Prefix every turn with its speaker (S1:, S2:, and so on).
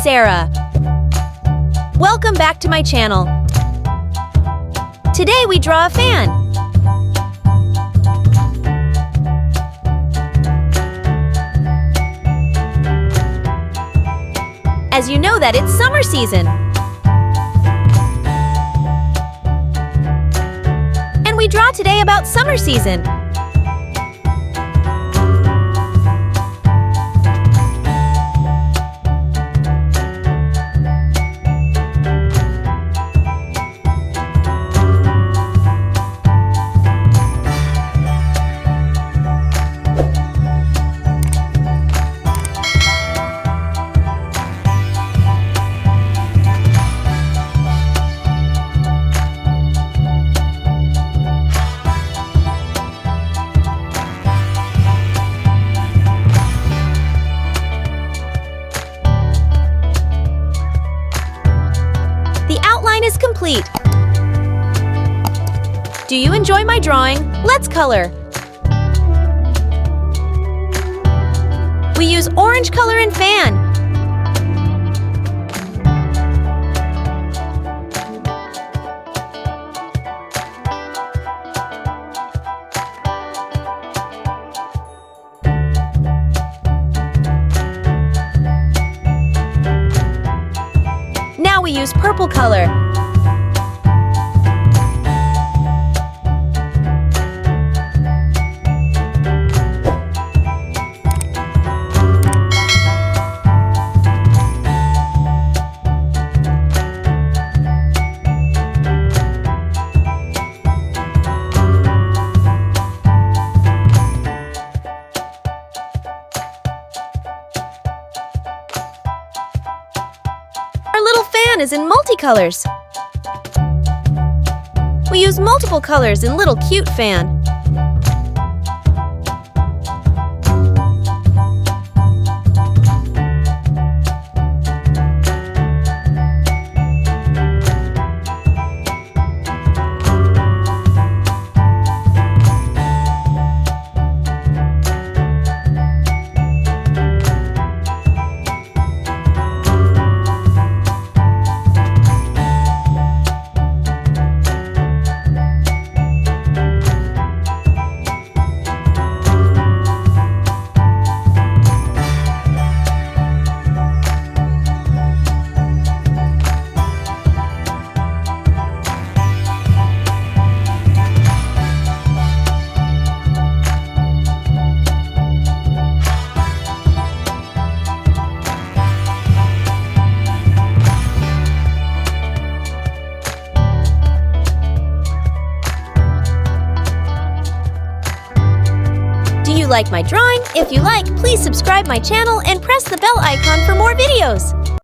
S1: Sarah. Welcome back to my channel. Today we draw a fan. As you know that it's summer season. And we draw today about summer season. Is complete. Do you enjoy my drawing? Let's color. We use orange color in fan. Now we use purple color. Our little fan is in multicolors. We use multiple colors in little cute fan. Do you like my drawing? If you like, please subscribe my channel and press the bell icon for more videos.